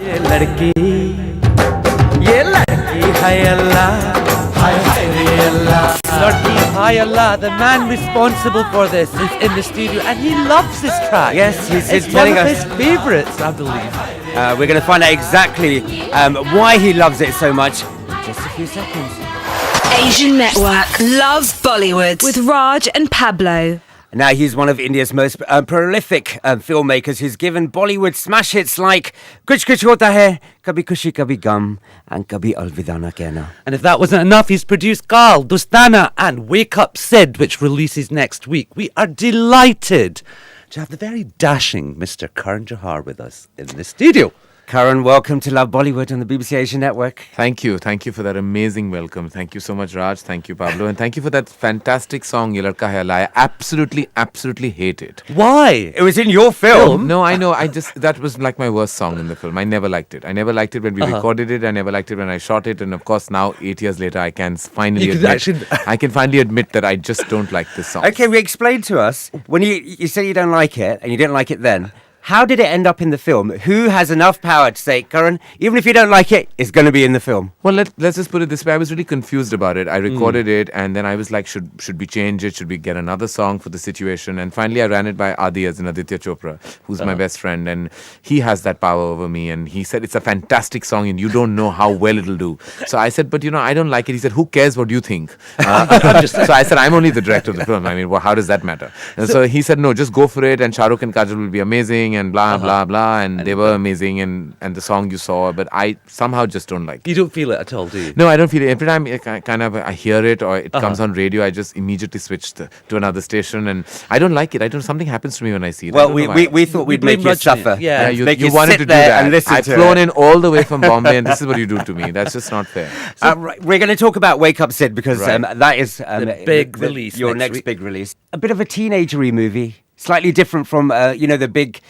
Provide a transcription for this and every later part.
ये लड़की है अल्लाह हाय रे अल्लाह Lordy Hi Allah, the man responsible for this is in the studio and he loves this track. Yes, it's one of his favourites, I believe. We're going to find out exactly why he loves it so much in just a few seconds. Asian Network loves Bollywood with Raj and Pablo. Now he's one of India's most prolific filmmakers who's given Bollywood smash hits like Kuch Kuch Hota Hai, Kabhi Khushi Kabhi Gum and Kabhi Alvida Na Kehna. And if that wasn't enough, he's produced Kaal, Dostana and Wake Up Sid, which releases next week. We are delighted to have the very dashing Mr. Karan Johar with us in the studio. Karan, welcome to Love Bollywood on the BBC Asian Network. Thank you for that amazing welcome. Thank you so much, Raj. Thank you, Pablo, and thank you for that fantastic song, Ye Ladka Hai Allah. I absolutely hate it. Why? It was in your film. No, I know. That was like my worst song in the film. I never liked it. I never liked it when we recorded it. I never liked it when I shot it. And of course, now 8 years later, I can finally admit that I just don't like this song. Okay, explain to us when you say you don't like it and you didn't like it then. How did it end up in the film? Who has enough power to say, Karan, even if you don't like it, it's going to be in the film? Well, let's just put it this way. I was really confused about it. I recorded it and then I was like, should we change it? Should we get another song for the situation? And finally, I ran it by Adi as in Aditya Chopra, who's my best friend. And he has that power over me. And he said, it's a fantastic song and you don't know how well it'll do. So I said, but I don't like it. He said, who cares what you think? So I said, I'm only the director of the film. I mean, how does that matter? And so he said, no, just go for it. And Shahrukh and Kajol will be amazing. And blah, blah, and they were amazing, and the song you saw, but I somehow just don't like it. You don't feel it at all, do you? No, I don't feel it. Every time I hear it or it comes on radio, I just immediately switch to another station, and I don't like it. Something happens to me when I see it. Well, we thought we'd make you suffer. Yeah, you wanted to do that. I've flown in all the way from Bombay, and this is what you do to me. That's just not fair. So, we're going to talk about Wake Up Sid because that is the big release. Your next big release. A bit of a teenagery movie. Slightly different from, the big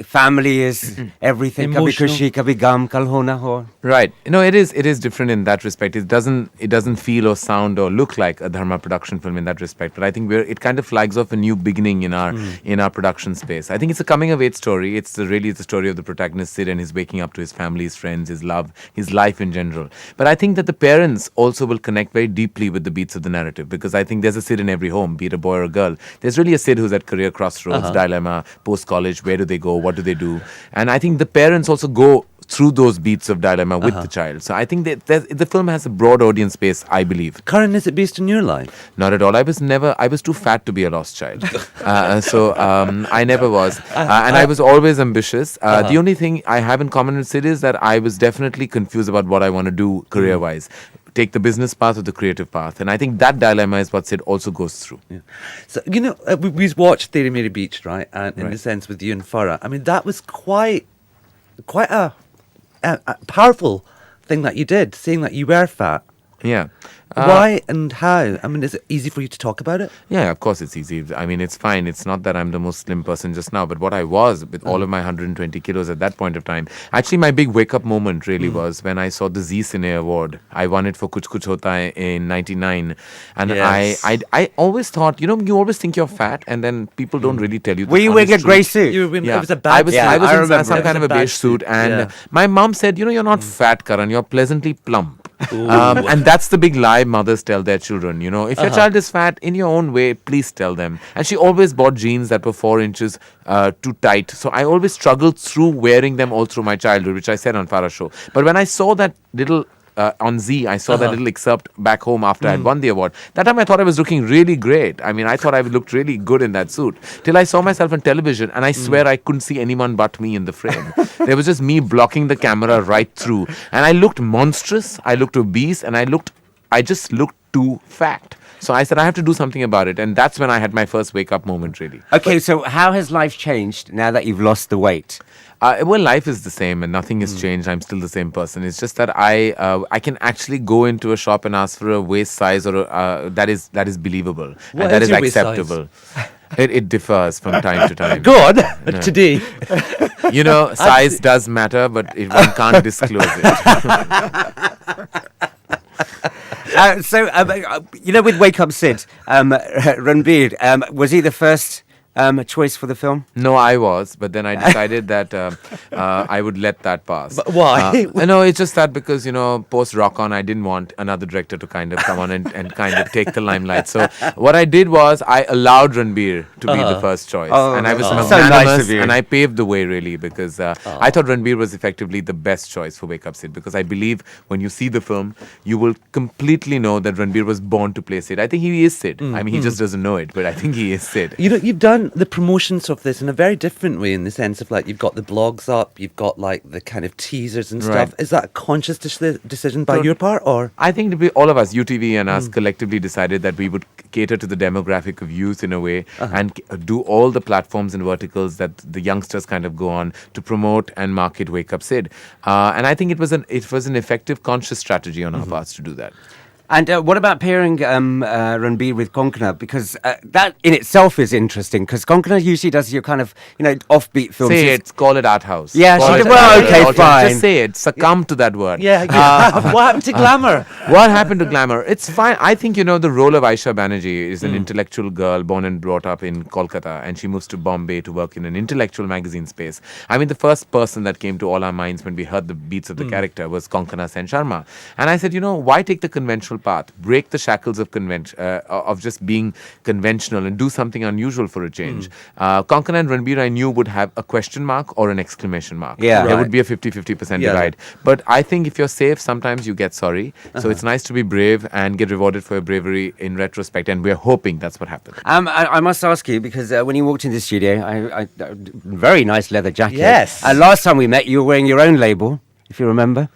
family is everything. Kabhi khushi, kabhi gum, kal ho na ho. Right. It is different in that respect. It doesn't feel or sound or look like a Dharma production film in that respect. But I think it kind of flags off a new beginning in our production space. I think it's a coming of age story. It's really the story of the protagonist Sid and his waking up to his family, his friends, his love, his life in general. But I think that the parents also will connect very deeply with the beats of the narrative, because I think there's a Sid in every home, be it a boy or a girl. There's really a Sid who's at career crossroads, dilemma, post-college, where do they go, what do they do? And I think the parents also go through those beats of dilemma with the child. So I think that the film has a broad audience base, I believe. Karan, is it based on your life? Not at all. I was too fat to be a lost child. So I never was. And I was always ambitious. The only thing I have in common with Sid is that I was definitely confused about what I want to do career-wise. Take the business path or the creative path. And I think that dilemma is what Sid also goes through. Yeah. So, we watched Teri Meri Beach, right? And in the sense with you and Farah, I mean, that was quite a powerful thing that you did, saying that you were fat. Yeah. Why and how? I mean, is it easy for you to talk about it? Yeah, of course it's easy. I mean, it's fine. It's not that I'm the most slim person just now, but what I was with all of my 120 kilos at that point of time. Actually, my big wake-up moment really was when I saw the Zee Cine Award. I won it for Kuch Kuch Hota Hai in 99. And yes. I always thought, you always think you're fat and then people don't really tell you. Were you wearing a grey suit? It was a bad suit. I was in some kind of a beige suit. And my mom said, you're not fat, Karan. You're pleasantly plump. And that's the big lie mothers tell their children. If your child is fat, in your own way, please tell them. And she always bought jeans that were 4 inches too tight. So I always struggled through wearing them all through my childhood, which I said on Farah's show. But when I saw that little on Z, I saw that little excerpt back home after I had won the award. That time I thought I was looking really great. I mean, I thought I looked really good in that suit. Till I saw myself on television and I swear I couldn't see anyone but me in the frame. There was just me blocking the camera right through. And I looked monstrous, I looked obese, and I just looked too fat. So I said, I have to do something about it. And that's when I had my first wake-up moment, really. Okay, so how has life changed now that you've lost the weight? Well, life is the same and nothing has changed. I'm still the same person. It's just that I can actually go into a shop and ask for a waist size or that is believable and that is acceptable. It differs from time to time. Go on, today. Size does matter, but one can't disclose it. With Wake Up Sid, Ranbir, was he the first choice for the film? No, I was, but then I decided that I would let that pass. But why? No, it's just that because, post Rock On, I didn't want another director to kind of come on and kind of take the limelight. So what I did was I allowed Ranbir to be the first choice. And I was so magnanimous, nice of you. and I paved the way, really, because I thought Ranbir was effectively the best choice for Wake Up Sid, because I believe when you see the film, you will completely know that Ranbir was born to play Sid. I think he is Sid. I mean, he just doesn't know it, but I think he is Sid. You've done the promotions of this in a very different way, in the sense of like you've got the blogs up, you've got like the kind of teasers and stuff. Right. Is that a conscious decision by your part, or? I think all of us, UTV and us, collectively decided that we would cater to the demographic of youth in a way and do all the platforms and verticals that the youngsters kind of go on to promote and market Wake Up Sid. And I think it was an effective, conscious strategy on our parts to do that. And what about pairing Ranbir with Konkona? Because that in itself is interesting, because Konkona usually does your kind of, offbeat films. Say it, call it art house. Yeah, Call she it did. Well, art okay, house. fine. Just say it, succumb to that word. Yeah. What happened to glamour? What happened to glamour? It's fine. I think, the role of Aisha Banerjee is an intellectual girl born and brought up in Kolkata, and she moves to Bombay to work in an intellectual magazine space. I mean, the first person that came to all our minds when we heard the beats of the character was Konkona Sen Sharma. And I said, why take the conventional path? Break the shackles of of just being conventional and do something unusual for a change. Konkona and Ranbir, I knew, would have a question mark or an exclamation mark. Yeah. There Right. would be a 50-50% Yeah. divide. But I think if you're safe, sometimes you get sorry. So it's nice to be brave and get rewarded for your bravery in retrospect. And we're hoping that's what happened. I must ask you, because when you walked into the studio, I very nice leather jacket. Yes. Last time we met, you were wearing your own label, if you remember.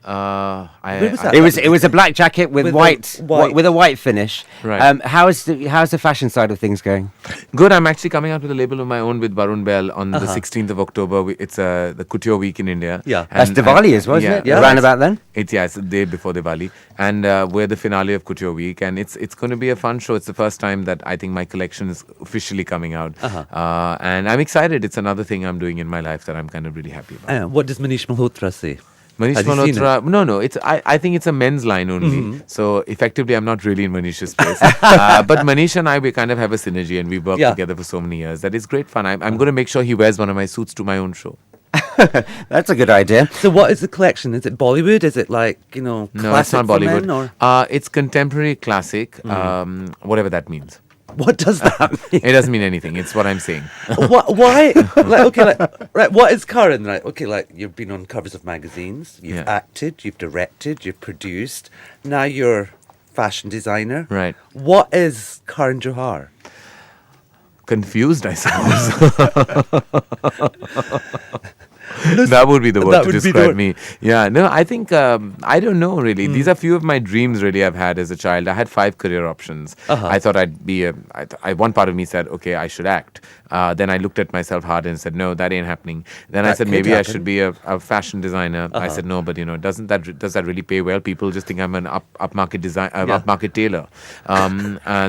Where was that? It was a black jacket with With with a white finish. Right. How's the fashion side of things going? Good. I'm actually coming out with a label of my own with Varun Bell on the 16th of October. It's the Couture Week in India. Yeah. That's Diwali as well, isn't it? Yeah. Around about then. It's the day before Diwali, and we're the finale of Couture Week, and it's going to be a fun show. It's the first time that I think my collection is officially coming out, and I'm excited. It's another thing I'm doing in my life that I'm kind of really happy about. What does Manish Malhotra say? Manish Have you seen Malhotra, no. I think it's a men's line only. So effectively, I'm not really in Manish's space. But Manish and I, we kind of have a synergy, and we've worked together for so many years that it's great fun. I'm going to make sure he wears one of my suits to my own show. That's a good idea. So what is the collection? Is it Bollywood? Is it like, No, it's classic not for Bollywood. men, or? It's contemporary classic, whatever that means. What does that mean? It doesn't mean anything. It's what I'm saying. Why? Right, what is Karan? Right, okay, like you've been on covers of magazines, you've acted, you've directed, you've produced. Now you're fashion designer. Right. What is Karan Johar? Confused, I suppose. That would be the word to describe me. Yeah, no, I think, I don't know really. These are few of my dreams really I've had as a child. I had 5 career options. I thought I'd be one part of me said, okay, I should act. Then I looked at myself hard and said, no, that ain't happening. Then I said, maybe I should be a fashion designer. I said, no, but does that really pay well? People just think I'm an upmarket tailor.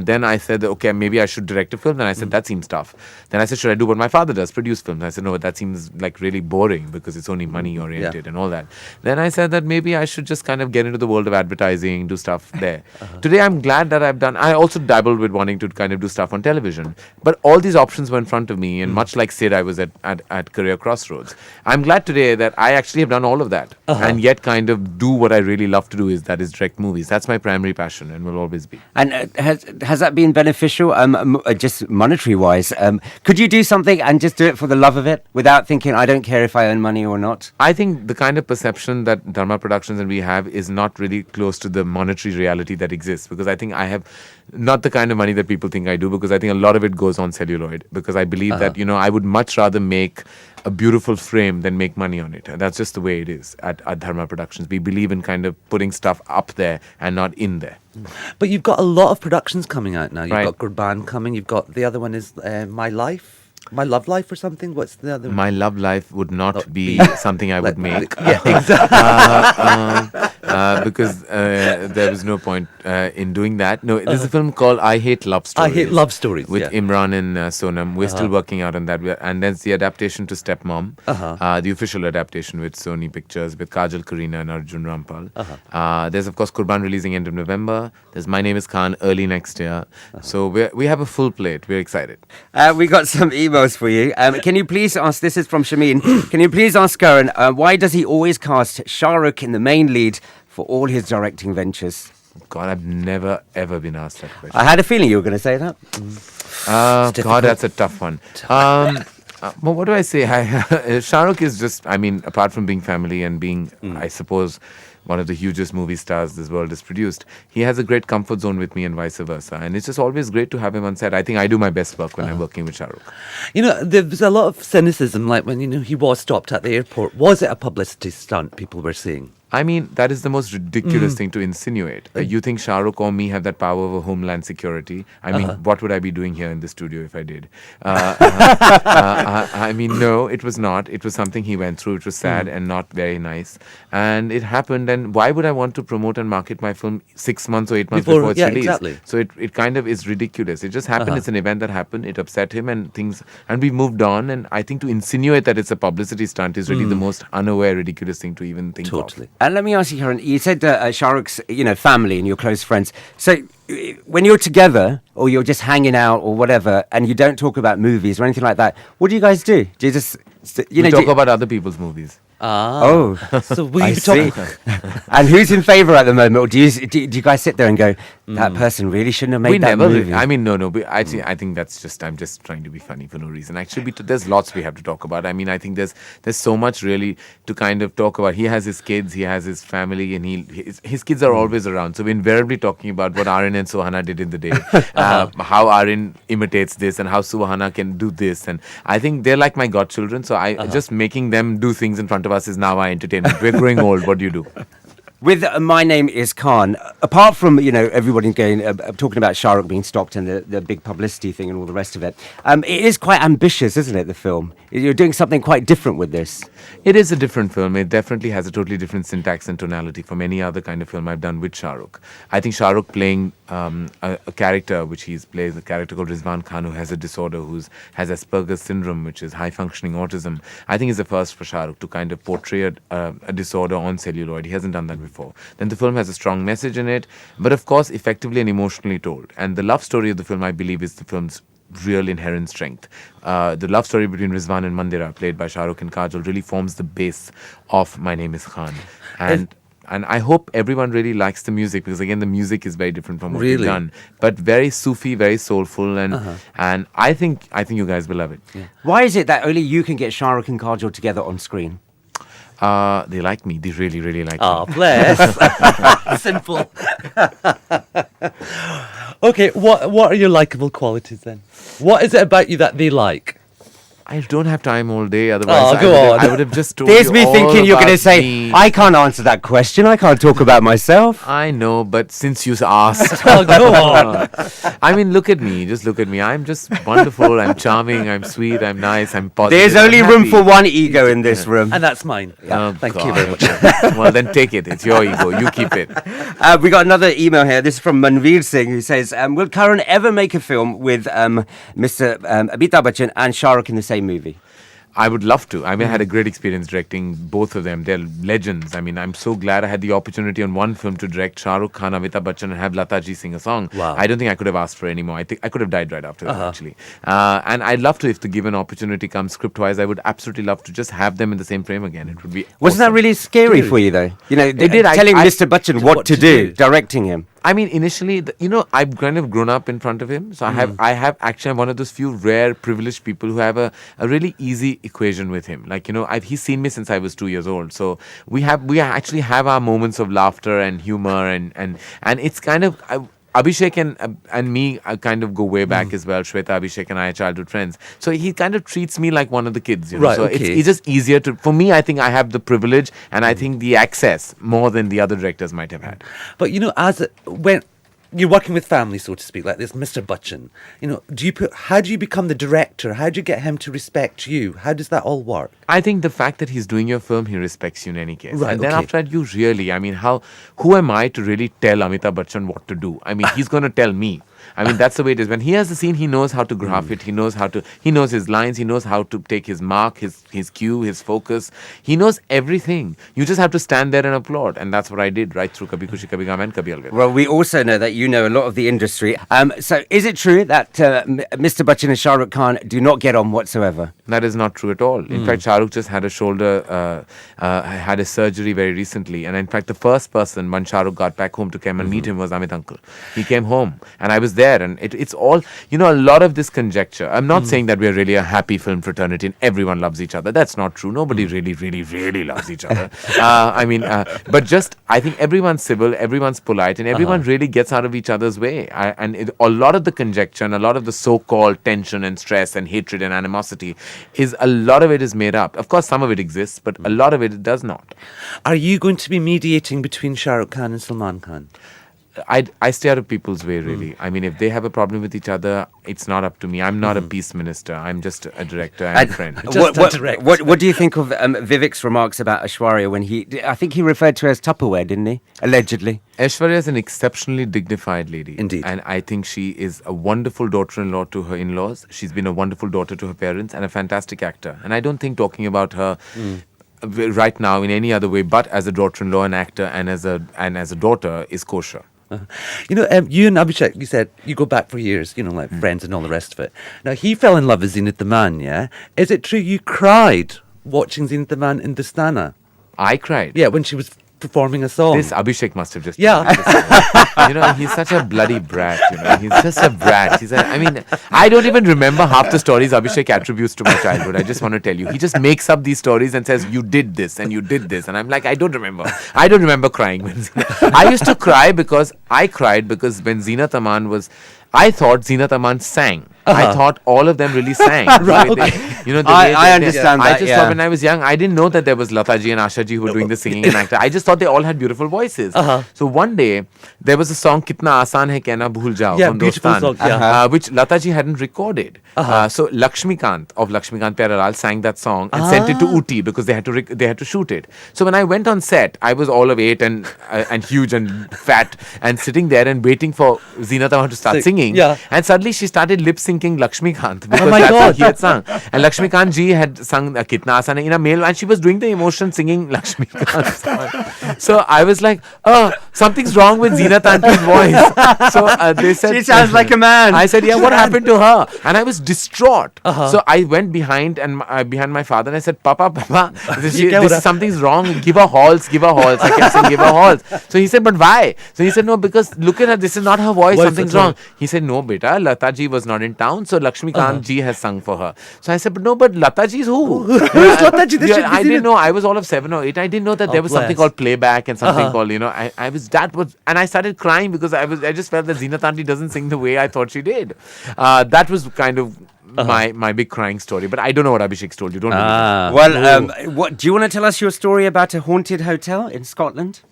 Then I said, okay, maybe I should direct a film. Then I said, that seems tough. Then I said, should I do what my father does, produce films? I said, no, that seems like really boring because it's only money oriented and all that. Then I said that maybe I should just kind of get into the world of advertising, do stuff there. Today I'm glad that I also dabbled with wanting to kind of do stuff on television. But all these options were in front of me, and much like Sid, I was at career crossroads. I'm glad today that I actually have done all of that and yet kind of do what I really love to do, is direct movies. That's my primary passion and will always be. And has that been beneficial, just monetary wise? Could you do something and just do it for the love of it without thinking, I don't care if I earn money or not? I think the kind of perception that Dharma Productions and we have is not really close to the monetary reality that exists, because I think I have not the kind of money that people think I do, because I think a lot of it goes on celluloid, because I believe that, I would much rather make a beautiful frame than make money on it. And that's just the way it is at Dharma Productions. We believe in kind of putting stuff up there and not in there. But you've got a lot of productions coming out now. You've Right. got Gurban coming. You've got the other one is My Life. My Love Life or something? What's the other one? My love life would not be something I would make. Yeah, exactly. because there was no point in doing that. No, there's a film called I Hate Love Stories. I Hate Love Stories, with yeah. Imran and Sonam. We're still working out on that. And there's the adaptation to Stepmom, the official adaptation with Sony Pictures, with Kajal Kareena and Arjun Rampal. There's, of course, Kurban releasing end of November. There's My Name is Khan early next year. So we have a full plate. We're excited. We got some emails for you. Can you please ask, this is from Shameen, can you please ask Karan, why does he always cast Shahrukh in the main lead for all his directing ventures? God, I've never, ever been asked that question. I had a feeling you were going to say that. God, that's a tough one. Well, what do I say? Shahrukh is just, I mean, apart from being family and being, I suppose, one of the hugest movie stars this world has produced, he has a great comfort zone with me and vice versa. And it's just always great to have him on set. I think I do my best work when I'm working with Shahrukh. You know, there was a lot of cynicism, like when, he was stopped at the airport. Was it a publicity stunt, people were saying? I mean, that is the most ridiculous thing to insinuate. You think Shahrukh or me have that power over Homeland Security? I mean, what would I be doing here in the studio if I did? I mean, no, it was not. It was something he went through. It was sad and not very nice. And it happened. And why would I want to promote and market my film 6 months or 8 months before it's released? Exactly. So it kind of is ridiculous. It just happened. It's an event that happened. It upset him and we moved on. And I think to insinuate that it's a publicity stunt is really the most unaware, ridiculous thing to even think Totally. of. And let me ask you, Karan, you said Shahrukh's, family and your close friends. So when you're together or you're just hanging out or whatever and you don't talk about movies or anything like that, what do you guys do? Do you just, We talk about other people's movies. Oh, So we I talk. see. And who's in favour at the moment? Or do you guys sit there and go, that person really shouldn't have made We that never. movie? I mean, no. I think that's just. I'm just trying to be funny for no reason. Actually, there's lots we have to talk about. I mean, I think there's so much really to kind of talk about. He has his kids, he has his family, and his kids are always around. So we're invariably talking about what Arin and Suhana did in the day, how Arin imitates this, and how Suhana can do this. And I think they're like my godchildren. So just making them do things in front of us is now our entertainment. We're growing old. What do you do? With My Name is Khan, apart from, everybody going, talking about Shahrukh being stopped and the big publicity thing and all the rest of it, it is quite ambitious, isn't it, the film? You're doing something quite different with this. It is a different film. It definitely has a totally different syntax and tonality from any other kind of film I've done with Shahrukh. I think Shahrukh playing a character, which he plays, a character called Rizwan Khan, who has a disorder, has Asperger's syndrome, which is high-functioning autism. I think is the first for Shahrukh to kind of portray a disorder on celluloid. He hasn't done that before. Then the film has a strong message in it, but of course effectively and emotionally told. And the love story of the film, I believe, is the film's real inherent strength. The love story between Rizwan and Mandira, played by Shahrukh and Kajol, really forms the base of My Name is Khan. And I hope everyone really likes the music, because again, the music is very different from what we've done, but very Sufi, very soulful, and I think you guys will love it. Yeah. Why is it that only you can get Shahrukh and Kajol together on screen? They like me. They really, really like me. Oh, bless. Simple. Okay, what are your likable qualities then? What is it about you that they like? I don't have time all day, otherwise go on. I would have just told There's you me all thinking you're going to about say, me. I can't answer that question. I can't talk about myself. I know, but since you asked, Oh, go on. I mean, look at me. Just look at me. I'm just wonderful. I'm charming. I'm sweet. I'm nice. I'm positive. There's only I'm room happy. for one ego in this room. And that's mine. Oh, Thank you God. very much. Well, then take it. It's your ego. You keep it. We got another email here. This is from Manveer Singh, who says, will Karan ever make a film with Mr. Amitabh Bachchan and Shahrukh in the same movie? I would love to. I mean, I had a great experience directing both of them. They're legends. I mean, I'm so glad I had the opportunity on one film to direct Shah Rukh Khan, Amitabh Bachchan, and have Lata ji sing a song. Wow. I don't think I could have asked for any more. I think I could have died right after that, actually. And I'd love to, if the given opportunity comes script-wise, I would absolutely love to just have them in the same frame again. It would be Wasn't that awesome. really scary for you, though? You know, It did. telling I- Mr. Bachchan what to do, directing him. I mean, initially, I've kind of grown up in front of him. So I have actually, I'm one of those few rare privileged people who have a really easy equation with him. Like, he's seen me since I was 2 years old. So we actually have our moments of laughter and humor and it's kind of, Abhishek and me kind of go way back as well. Shweta, Abhishek and I are childhood friends. So he kind of treats me like one of the kids. Right, So okay. it's just easier for me, I think I have the privilege and I think the access more than the other directors might have had. But you're working with family, so to speak, like this Mr. Bachchan. How do you become the director? How do you get him to respect you? How does that all work? I think the fact that he's doing your film, he respects you in any case. Right, And then okay. after that, you really, who am I to really tell Amitabh Bachchan what to do? He's going to tell me. That's the way it is. When he has the scene, he knows how to graph it. He knows his lines. He knows how to take his mark, his cue, his focus. He knows everything. You just have to stand there and applaud. And that's what I did right through Kabhi Khushi Kabhi Gham and Kabhi Alvida. Well, we also know that you know a lot of the industry. So is it true that Mr. Bachchan and Shahrukh Khan do not get on whatsoever? That is not true at all. In fact, Shahrukh just had had a surgery very recently. And in fact, the first person when Shahrukh got back home to come and meet him was Amit Uncle. He came home and I was there. And it's all, a lot of this conjecture. I'm not saying that we're really a happy film fraternity and everyone loves each other. That's not true. Nobody really, really, really loves each other. But just, I think everyone's civil, everyone's polite, and everyone really gets out of each other's way. A lot of the conjecture and a lot of the so-called tension and stress and hatred and animosity a lot of it is made up. Of course, some of it exists, but a lot of it does not. Are you going to be mediating between Shah Rukh Khan and Salman Khan? I stay out of people's way, really. If they have a problem with each other, it's not up to me. I'm not a peace minister. I'm just a director and a friend. What do you think of Vivek's remarks about Aishwarya when I think he referred to her as Tupperware, didn't he? Allegedly. Aishwarya is an exceptionally dignified lady. Indeed. And I think she is a wonderful daughter-in-law to her in-laws. She's been a wonderful daughter to her parents and a fantastic actor. And I don't think talking about her right now in any other way but as a daughter-in-law, an actor, and as a daughter is kosher. You and Abhishek, you said you go back for years, like friends and all the rest of it. Now, he fell in love with Zinat Aman, yeah? Is it true you cried watching Zinat Aman in Dostana? I cried. Yeah, when she was performing a song. This Abhishek must have just... Yeah. He's such a bloody brat, He's just a brat. I don't even remember half the stories Abhishek attributes to my childhood. I just want to tell you. He just makes up these stories and says, you did this and you did this. And I'm like, I don't remember. I don't remember crying. I used to cry because when Zinat Aman was... I thought Zinat Aman sang. I thought all of them really sang. Right, I understand that. I just thought when I was young, I didn't know that there was Lataji and Ashaji who were doing the singing and acting. I just thought they all had beautiful voices. So one day, there was a song, Kitna Aasan Hai Kehna Bhul Jao, from beautiful Dostan, song, which Lataji hadn't recorded. So Lakshmikant of Lakshmikant Pyarelal sang that song and sent it to Uti because they had to shoot it. So when I went on set, I was all of 8 and huge and fat and sitting there and waiting for Zinat Aman to start singing. Yeah. And suddenly she started lip syncing Lakshmikant because my that's God. what he had sung. And Lakshmikant ji had sung Kitna Aasan in a male, and she was doing the emotion singing Lakshmikant. So I was like, something's wrong with Zinat Auntie's voice. So they said, She sounds like a man. I said, yeah, what happened to her? And I was distraught. So I went behind my father and I said, Papa, something's wrong. Give her halls. I kept saying, give her halls. So he said, but why? So he said, no, because look at her. This is not her voice. Something's wrong. He said, no, beta, Lata ji was not in town, so Lakshmikant ji has sung for her. So I said, but no, but Lata ji is who? Who's Lata ji? I didn't know. I was all of 7 or 8. I didn't know that there was something called playback and something called, and I started crying because I just felt that Zinat Auntie doesn't sing the way I thought she did. That was kind of my big crying story, but I don't know what Abhishek's told you. Don't What do you want to tell us your story about a haunted hotel in Scotland?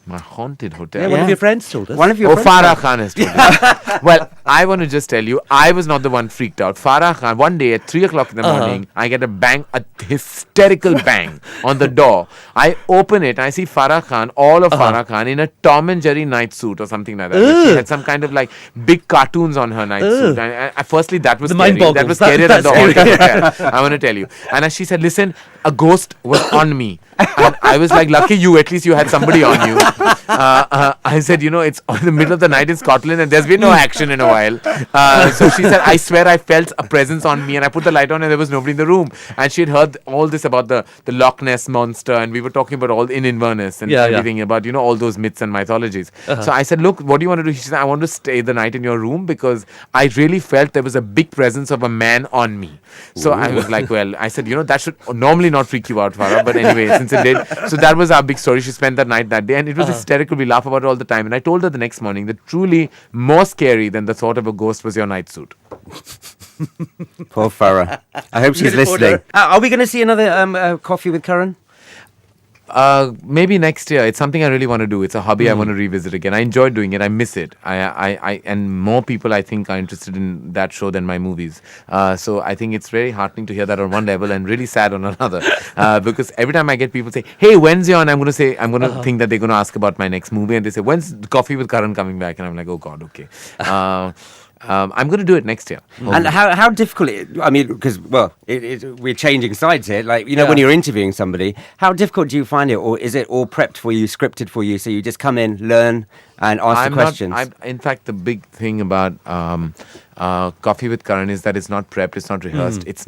My haunted hotel. Yeah, one of your friends told us. One of your friends Farah Khan has told me. Well, I want to just tell you, I was not the one freaked out. Farah Khan, one day at 3 o'clock in the morning, I get a hysterical bang on the door. I open it, I see Farah Khan, all of Farah Khan, in a Tom and Jerry night suit or something like that. She had some kind of like big cartoons on her night suit. And firstly, that was scary. That was scarier than the haunted hotel. I want to tell you. And she said, listen, a ghost was on me. And I was like, lucky you, at least you had somebody on you. I said, it's in the middle of the night in Scotland and there's been no action in a while. So she said, I swear I felt a presence on me, and I put the light on and there was nobody in the room. And she had heard all this about the Loch Ness monster, and we were talking about all in Inverness and everything about, all those myths and mythologies. So I said, look, what do you want to do? She said, I want to stay the night in your room because I really felt there was a big presence of a man on me. So I was like, well, I said, that should normally not freak you out, Farah, but anyway, since it did. So that was our big story. She spent that night that day, and it was hysterical. We laugh about it all the time. And I told her the next morning that truly more scary than the thought of a ghost was your night suit. Poor Farah. I hope she's listening. Are we going to see another Coffee with Karan? Maybe next year. It's something I really want to do. It's a hobby I want to revisit again. I enjoy doing it. I miss it. And more people I think are interested in that show than my movies. So I think it's very heartening to hear that on one level and really sad on another. Because every time I get people say, "Hey, when's your?" and I'm going to think that they're going to ask about my next movie, and they say, "When's Coffee with Karan coming back?" and I'm like, "Oh God, okay." I'm going to do it next year. And how difficult I mean, because, well, we're changing sides here. Like, you know, when you're interviewing somebody, how difficult do you find it? Or is it all prepped for you, scripted for you? So you just come in, learn, and ask the questions? In fact, the big thing about Coffee with Karan is that it's not prepped, it's not rehearsed, it's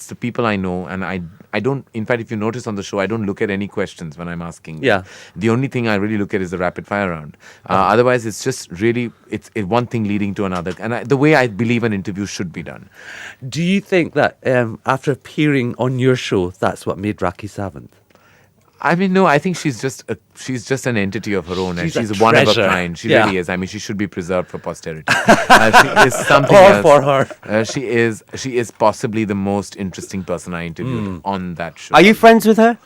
the people I know, and I don't, in fact, if you notice on the show, I don't look at any questions when I'm asking. Yeah. The only thing I really look at is the rapid fire round. Otherwise, it's just really, it's one thing leading to another. And the way I believe an interview should be done. Do you think that after appearing on your show, that's what made Rakhi Sawant? I mean, no, I think she's just an entity of her own, and She's a she's one of a treasure. kind. She Yeah. really is. I mean, she should be preserved for posterity. She is something else. For her. She is possibly the most interesting person I interviewed on that show. Are you friends with her?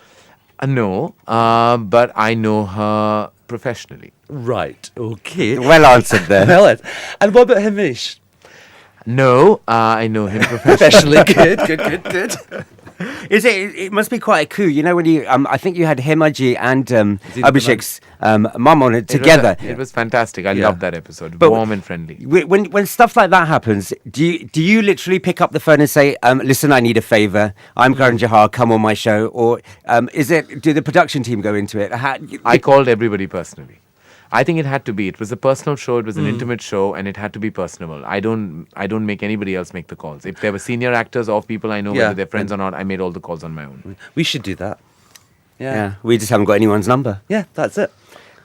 No, but I know her professionally. Right. Okay. Well answered there. Well, and what about Hamish? No, I know him professionally. Professionally. Good. Is it must be quite a coup, you know, when you I think you had Himaji and Abhishek's mum on it together. It was fantastic. I loved that episode. But warm and friendly. When stuff like that happens, do you literally pick up the phone and say, listen, I need a favor, I'm Karan Johar, come on my show? Or do the production team go into it? I called everybody personally. I think it had to be. It was a personal show. It was an intimate show, and it had to be personable. I don't make anybody else make the calls. If there were senior actors or people I know, whether they're friends or not, I made all the calls on my own. We should do that. Yeah, we just haven't got anyone's number. Yeah, that's it.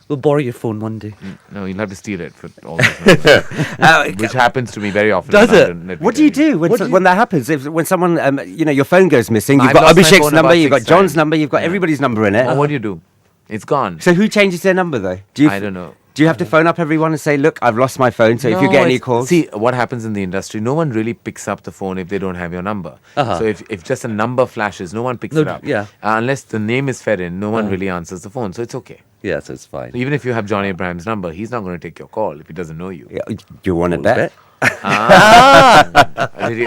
We'll borrow your phone one day. No, you'll have to steal it for all this, which happens to me very often. Does it? What do you do when that happens? When someone, your phone goes missing, you've I've got lost my Abhishek's phone number, about you've got 6 John's times. number, you've got everybody's number in it. What do you do? It's gone. So who changes their number though? I don't know. Do you have to phone up everyone and say, look, I've lost my phone, so if you get any calls... See, what happens in the industry, no one really picks up the phone if they don't have your number. So if just a number flashes, no one picks it up. Yeah. Unless the name is fed in, no one really answers the phone. So it's okay. Yeah, so it's fine. Even if you have John Abraham's number, he's not going to take your call if he doesn't know you. Yeah, do you want to bet?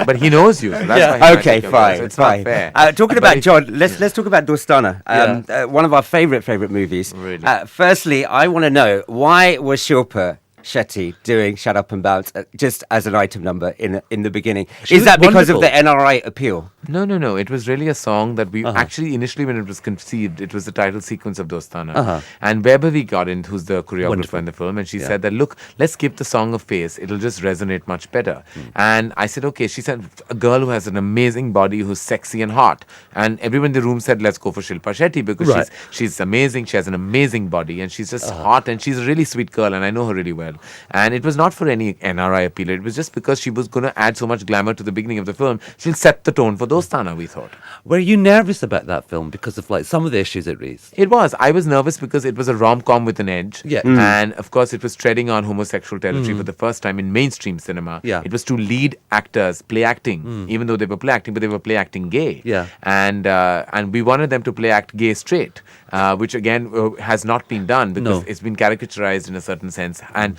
But he knows you. So that's why he might Okay, take your call. fine. So it's fine. not fair. Talking But about if- John, let's talk about Dostana. One of our favorite movies. Really? Firstly, I want to know, why was Shilpa Shetty doing Shut Up and Bounce just as an item number in the beginning? She Is was that because wonderful. of the NRI appeal? No. It was really a song that we actually initially, when it was conceived, it was the title sequence of Dostana. And Vaibhavi got in, who's the choreographer Wonderful. in the film, and she said that, look, let's give the song a face. It'll just resonate much better. And I said, okay. She said, a girl who has an amazing body, who's sexy and hot. And everyone in the room said, let's go for Shilpa Shetty because she's amazing. She has an amazing body, and she's just hot, and she's a really sweet girl, and I know her really well. And it was not for any NRI appeal. It was just because she was going to add so much glamour to the beginning of the film. She'll set the tone for Dostana, we thought. Were you nervous about that film because of like some of the issues it raised? It was. I was nervous because it was a rom-com with an edge. Yeah. And of course, it was treading on homosexual territory for the first time in mainstream cinema. Yeah. It was to lead actors play acting, even though they were play acting, but they were play acting gay. Yeah. And we wanted them to play act gay straight, which again has not been done because it's been caricaturized in a certain sense. And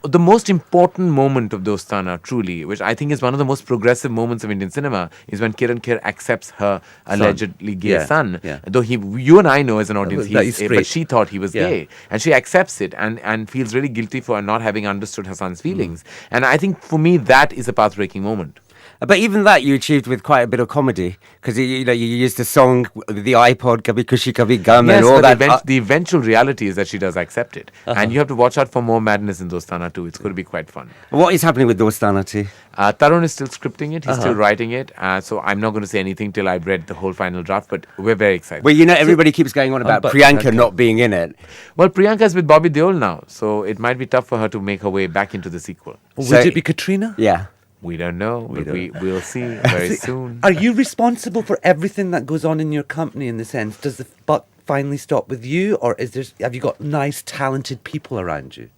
the most important moment of Dostana, truly, which I think is one of the most progressive moments of Indian cinema, is when Kiran Kher accepts her allegedly gay son. Yeah. Though you and I know as an audience, That he's he's but straight. she thought he was gay. And she accepts it and feels really guilty for not having understood her son's feelings. And I think for me, that is a path-breaking moment. But even that you achieved with quite a bit of comedy, because you used the song, the iPod, Kabhi Khushi Kabhi Gum, Yes, and all but that. the eventual reality is that she does accept it. And you have to watch out for more madness in Dostana too. It's going to be quite fun. What is happening with Dostana too? Tarun is still scripting it. He's still writing it. So I'm not going to say anything till I've read the whole final draft, but we're very excited. Well, everybody keeps going on about but Priyanka not being in it. Well, Priyanka's with Bobby Deol now, so it might be tough for her to make her way back into the sequel. Would So- it be Katrina? Yeah. We don't know, but we'll see very soon. Are you responsible for everything that goes on in your company in the sense? Does the buck finally stop with you, or have you got nice, talented people around you?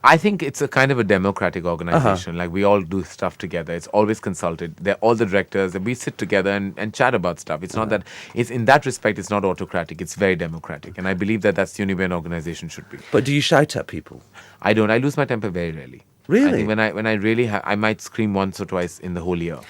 I think it's a kind of a democratic organization. Like we all do stuff together. It's always consulted. They're all the directors. And we sit together and chat about stuff. It's not that, it's in that respect, it's not autocratic. It's very democratic. And I believe that that's the only way an organization should be. But do you shout at people? I don't. I lose my temper very rarely. Really? I think when I really I might scream once or twice in the whole year.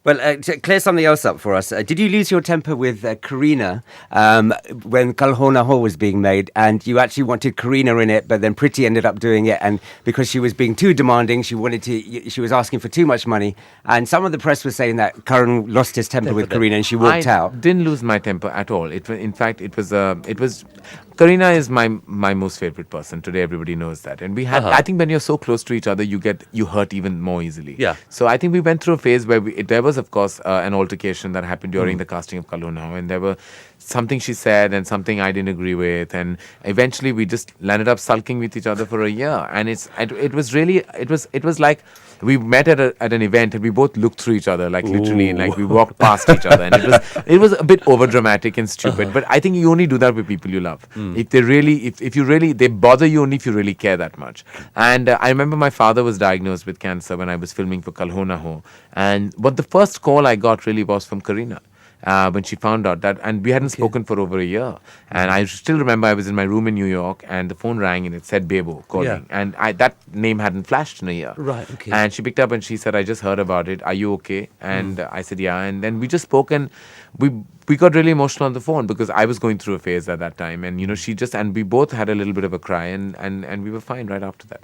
Well, to clear something else up for us. Did you lose your temper with Karina when Kalhona Ho was being made, and you actually wanted Karina in it, but then Priti ended up doing it, and because she was being too demanding, she was asking for too much money, and some of the press was saying that Karan lost his temper with Karina and she walked out. I didn't lose my temper at all. In fact, it was. Karina is my most favorite person. Today, everybody knows that, and we had. I think when you're so close to each other, you hurt even more easily. Yeah. So I think we went through a phase where there was, of course, an altercation that happened during the casting of Kalhona, and there were something she said and something I didn't agree with, and eventually we just landed up sulking with each other for a year. And it was like we met at an event and we both looked through each other, like literally, and like we walked past each other, and it was a bit over dramatic and stupid. But I think you only do that with people you love. If they bother you only if you really care that much. And I remember my father was diagnosed with cancer when I was filming for Kalhona Ho, but the first call I got really was from Karina. When she found out that, and we hadn't spoken for over a year, and I still remember I was in my room in New York, and the phone rang and it said Bebo calling, and that name hadn't flashed in a year. Right. Okay. And she picked up and she said, "I just heard about it. Are you okay?" And I said, "Yeah." And then we just spoke, and we got really emotional on the phone because I was going through a phase at that time, and and we both had a little bit of a cry, and we were fine right after that.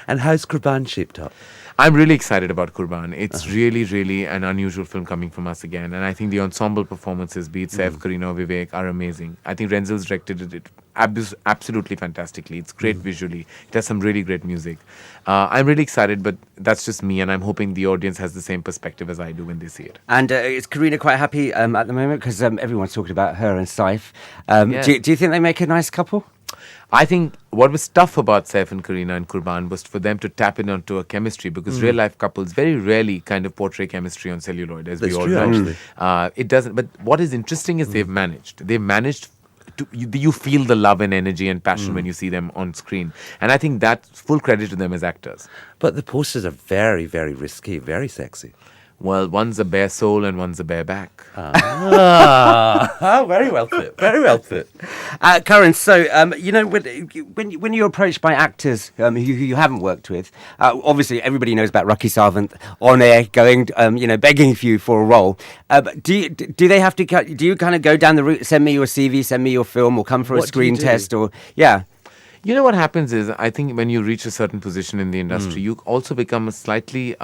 And how's Kurban shaped up? I'm really excited about Kurban. It's really, really an unusual film coming from us again. And I think the ensemble performances, be it Saif, Karina or Vivek, are amazing. I think Renzel's directed it absolutely fantastically. It's great visually. It has some really great music. I'm really excited, but that's just me. And I'm hoping the audience has the same perspective as I do when they see it. And is Karina quite happy at the moment? Because everyone's talking about her and Saif. Yeah. Do you think they make a nice couple? I think what was tough about Saif and Karina and Kurban was for them to tap in onto a chemistry, because real life couples very rarely kind of portray chemistry on celluloid, as we all know. It doesn't. But what is interesting is they've managed. You feel the love and energy and passion when you see them on screen, and I think that's full credit to them as actors. But the posters are very, very risky, very sexy. Well, one's a bare soul and one's a bare back. Very well fit. Very well fit. Karan, so when you're approached by actors who you haven't worked with, obviously everybody knows about Rocky Savant on air going, begging for you for a role. Do they have to? Do you kind of go down the route? Send me your CV, send me your film, or come for a screen test, or yeah. You know what happens is, I think when you reach a certain position in the industry, you also become a slightly.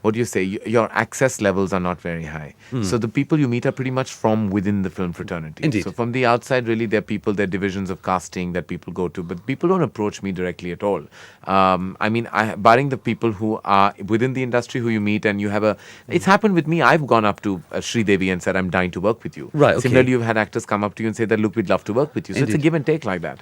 What do you say? Your access levels are not very high. So the people you meet are pretty much from within the film fraternity. Indeed. So from the outside, really, there are divisions of casting that people go to, but people don't approach me directly at all. Barring the people who are within the industry who you meet and you have it's happened with me. I've gone up to Sri Devi and said, "I'm dying to work with you." Right. Okay. Similarly, you've had actors come up to you and say that, "Look, we'd love to work with you." So it's a give and take like that.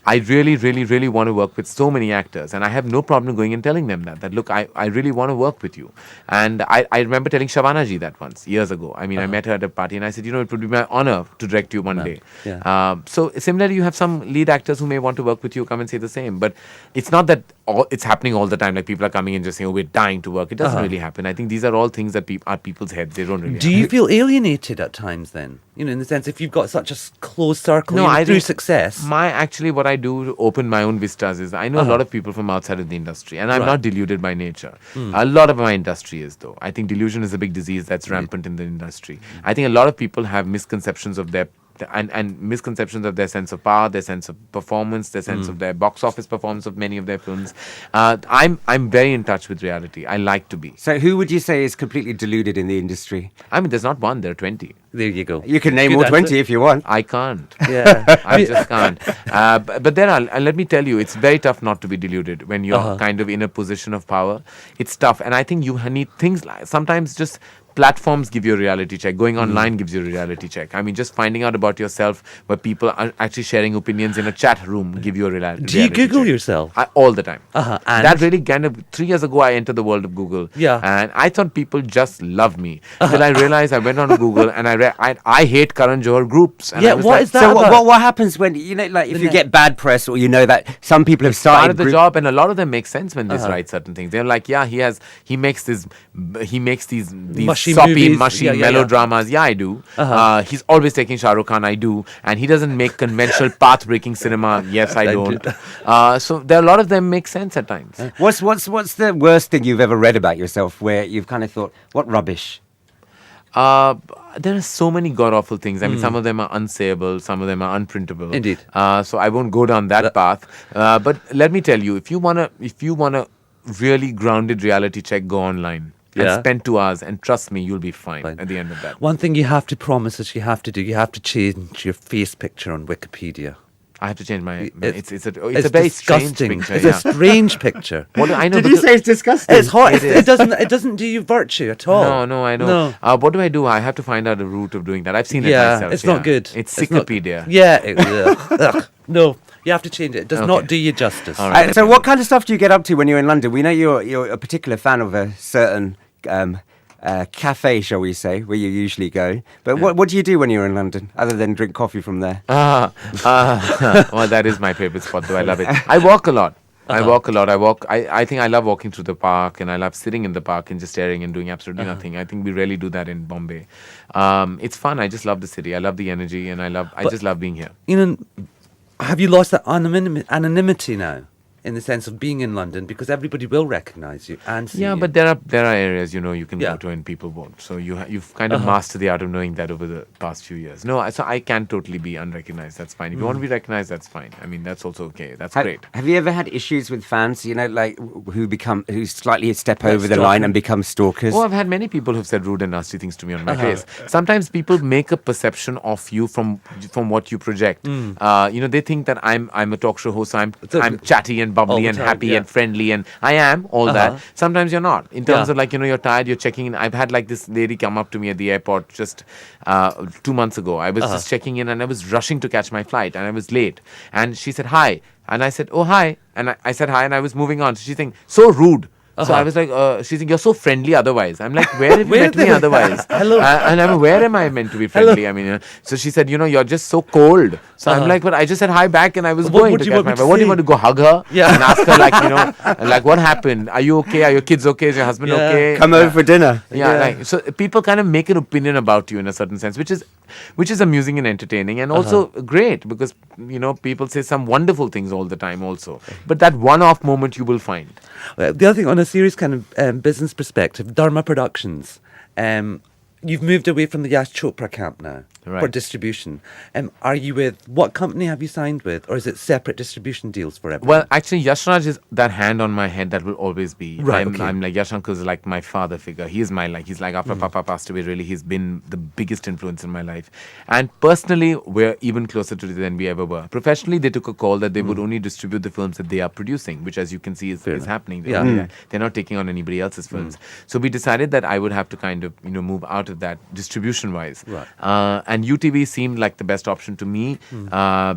I really, really, really want to work with so many actors, and I have no problem going and telling them that look, I really want to work with you. And I remember telling Shabana ji that once, years ago. I met her at a party and I said, it would be my honor to direct you one day. Yeah. So similarly, you have some lead actors who may want to work with you, come and say the same. But it's not that it's happening all the time. Like people are coming and just saying, "Oh, we're dying to work." It doesn't really happen. I think these are all things that are people's heads. They don't really Do you feel alienated at times then? In the sense, if you've got such a close circle through success. What I do to open my own vistas is, I know a lot of people from outside of the industry, and I'm not deluded by nature. A lot of my industry is, though. I think delusion is a big disease that's rampant in the industry. I think a lot of people have misconceptions of their and misconceptions of their sense of power, their sense of performance, their sense of their box office performance of many of their films. I'm very in touch with reality. I like to be. So who would you say is completely deluded in the industry? There's not one, there are 20. There you go. You can name all 20 if you want. I can't. Yeah. I just can't. But there are, and let me tell you, it's very tough not to be deluded when you're kind of in a position of power. It's tough. And I think you need things like, sometimes just platforms give you a reality check. Going online gives you a reality check. I mean, just finding out about yourself where people are actually sharing opinions in a chat room give you a reality check. Do you Google yourself? All the time. And That really kind of 3 years ago I entered the world of Google. Yeah. And I thought people just love me. Till I realized I went on to Google and I hate Karan Johar groups. And Yeah, I was what like, is that So about? what happens when, you know, like if you get bad press, or you know that some people have started part of the job, and a lot of them make sense when they write certain things. They're like, yeah, he makes these Mushy soppy, movies. mushy Yeah, yeah, yeah. melodramas. Yeah, I do. He's always taking Shahrukh Khan. I do, and he doesn't make conventional path-breaking cinema. Yes, I don't. So there are a lot of them make sense at times. What's the worst thing you've ever read about yourself where you've kind of thought, what rubbish? There are so many god-awful things. I mean, some of them are unsayable, some of them are unprintable. Indeed. So I won't go down that path. But let me tell you, if you wanna really grounded reality check, go online and spend 2 hours, and trust me, you'll be fine at the end of that. One thing you have to promise is you have to change your face picture on Wikipedia. I have to change my. It's It's a very strange disgusting. picture. It's Yeah. a strange picture. What do I know? Did you say it's disgusting? It's hot. It It doesn't do you virtue at all. No, I know. No. What do I do? I have to find out the route of doing that. I've seen it Yeah, myself. it's not good. It's not- Wikipedia. Ugh. No, you have to change it. It does not do you justice. All right. So what kind of stuff do you get up to when you're in London? We know you're a particular fan of a certain cafe, shall we say, where you usually go. But what do you do when you're in London, other than drink coffee from there? Well, that is my favorite spot, though. I love it. I walk a lot. I walk a lot. I think I love walking through the park, and I love sitting in the park and just staring and doing absolutely nothing. I think we rarely do that in Bombay. It's fun. I just love the city. I love the energy, and I just love being here. You know, have you lost that anonymity now? In the sense of being in London, because everybody will recognise you and see Yeah, you. but there are areas you can Yeah. go to and people won't. So you've kind of mastered the art of knowing that over the past few years. No, so I can totally be unrecognized. That's fine. If you want to be recognized, that's fine. I mean, that's also okay. That's great. Have you ever had issues with fans, you know, like who slightly step over the stalking. line and become stalkers? Oh, I've had many people who've said rude and nasty things to me on my face. Sometimes people make a perception of you from what you project. They think that I'm a talk show host. So I'm chatty and bubbly the and time, happy yeah. and friendly, and I am all that. Sometimes you're not. In terms Yeah. of like you're tired, you're checking in. I've had like this lady come up to me at the airport just 2 months ago. I was just checking in and I was rushing to catch my flight and I was late. And she said hi, and I said, oh hi, and I said hi and I was moving on. So she's saying, so rude. So I was like, she's saying, you're so friendly otherwise. I'm like, where have you met me otherwise? Hello. And I'm, where am I meant to be friendly? I mean, so she said, you're just so cold. So I'm like, but I just said hi back and I was What going would to you catch want my me to flight. What do you say? want to go hug her? Yeah. And ask her like what happened? Are you okay? Are your kids okay? Is your husband Yeah. okay? Come over for dinner. Yeah, like so people kind of make an opinion about you in a certain sense, which is amusing and entertaining and also great because people say some wonderful things all the time also. But that one-off moment you will find. The other thing, on a serious kind of business perspective, Dharma Productions, you've moved away from the Yash Chopra camp now for Right. distribution. Are you with, what company have you signed with? Or is it separate distribution deals for everyone? Well, actually, Yashraj is that hand on my head that will always be. Right, okay. I'm like, Yash Uncle is like my father figure. He's like after Papa passed away, really, he's been the biggest influence in my life. And personally, we're even closer to it than we ever were. Professionally, they took a call that they would only distribute the films that they are producing, which as you can see is happening. Yeah. They're not taking on anybody else's films. So we decided that I would have to kind of, move out of that distribution-wise. Right. And UTV seemed like the best option to me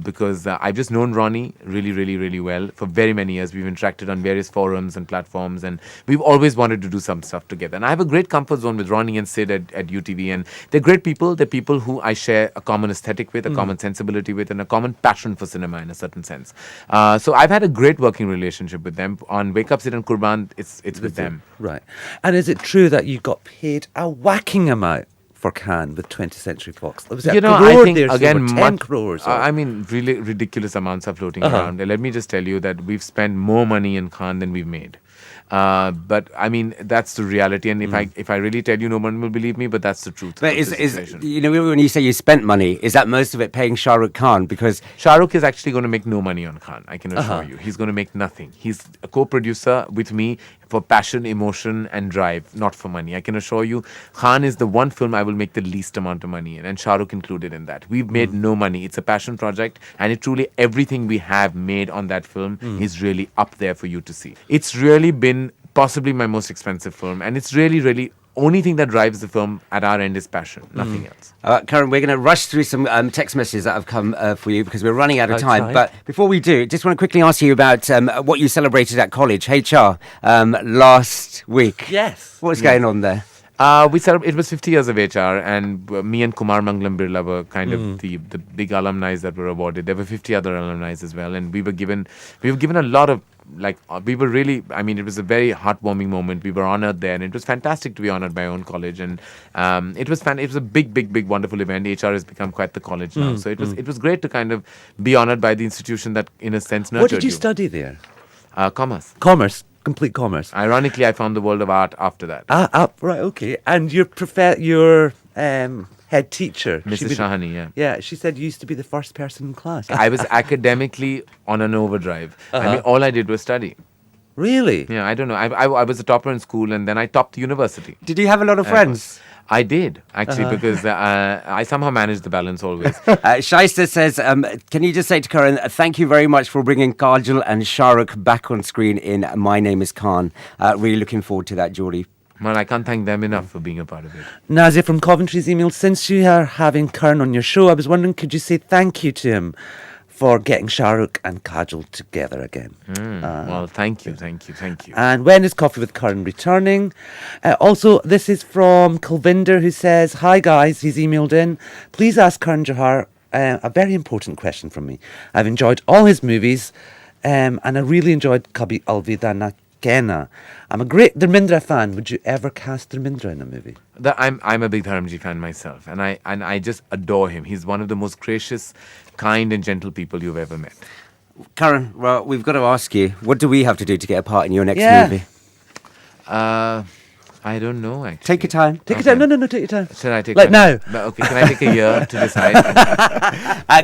because I've just known Ronnie really, really, really well for very many years. We've interacted on various forums and platforms, and we've always wanted to do some stuff together. And I have a great comfort zone with Ronnie and Sid at UTV, and they're great people. They're people who I share a common aesthetic with, a common sensibility with, and a common passion for cinema in a certain sense. So I've had a great working relationship with them. On Wake Up, Sid and Kurban, it's with them. Right. And is it true that you got paid a whacking amount for Cannes with 20th Century Fox? Was it a I crore think there, so again, over 10 crores? Or? I mean, really ridiculous amounts are floating around. Let me just tell you that we've spent more money in Cannes than we've made. But I mean, that's the reality. And if I really tell you, no one will believe me. But that's the truth. But of the is situation. when you say you spent money, is that most of it paying Shahrukh Khan? Because Shahrukh is actually going to make no money on Khan. I can assure you, he's going to make nothing. He's a co-producer with me for passion, emotion, and drive, not for money. I can assure you, Khan is the one film I will make the least amount of money in, and Shahrukh included in that. We've made no money. It's a passion project, and it truly everything we have made on that film is really up there for you to see. It's really been possibly my most expensive film, and it's really, really only thing that drives the film at our end is passion, nothing else. Karan, we're going to rush through some text messages that have come for you because we're running out of time. Right. But before we do, just want to quickly ask you about what you celebrated at college, HR, last week. Yes. What's going on there? It was 50 years of HR, and me and Kumar Mangalam Birla were kind of the big alumni that were awarded. There were 50 other alumni as well, and we were given a lot of, we were really, it was a very heartwarming moment. We were honored there, and it was fantastic to be honored by our own college, and it was a big wonderful event. HR has become quite the college now, so it was great to kind of be honored by the institution that in a sense nurtured you. What did you study there? Commerce. Commerce. Complete commerce. Ironically, I found the world of art after that. Right, okay. And your head teacher, Mrs. Shahani, yeah. Yeah, she said you used to be the first person in class. I was academically on an overdrive. All I did was study. Really? Yeah, I don't know. I was a topper in school, and then I topped university. Did you have a lot of friends? I did, actually, because I somehow managed the balance always. Shaista says, can you just say to Karan, thank you very much for bringing Kajal and Shahrukh back on screen in My Name is Khan. Really looking forward to that, Geordie. Man, I can't thank them enough for being a part of it. Nazia from Coventry's emailed, since you are having Karan on your show, I was wondering, could you say thank you to him for getting Shahrukh and Kajal together again? Well, thank you. And when is Coffee with Karan returning? Also, this is from Kulvinder, who says, hi guys, he's emailed in. Please ask Karan Johar a very important question from me. I've enjoyed all his movies, and I really enjoyed Kabhi Alvida Na Kehna. I'm a great Dharmendra fan. Would you ever cast Dharmendra in a movie? I'm a big Dharamji fan myself, and I just adore him. He's one of the most gracious, kind and gentle people you've ever met. Karan, well, we've got to ask you, what do we have to do to get a part in your next movie? I don't know, actually. Take your time. Take your time. No, take your time. Should I take Like now? Okay, can I take a year to decide?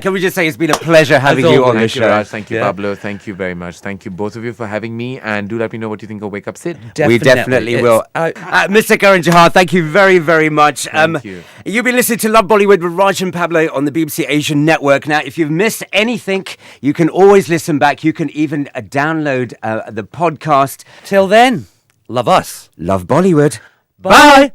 Can we just say it's been a pleasure having As you on always. the Thank you, show? Raj. Thank you, Pablo. Thank you very much. Thank you, both of you, for having me. And do let me know what you think of Wake Up Sid. We definitely It's will. out. Mr. Karan Johar, thank you very, very much. Thank you. You've been listening to Love Bollywood with Raj and Pablo on the BBC Asian Network. Now, if you've missed anything, you can always listen back. You can even download the podcast. Till then, love us. Love Bollywood. Bye.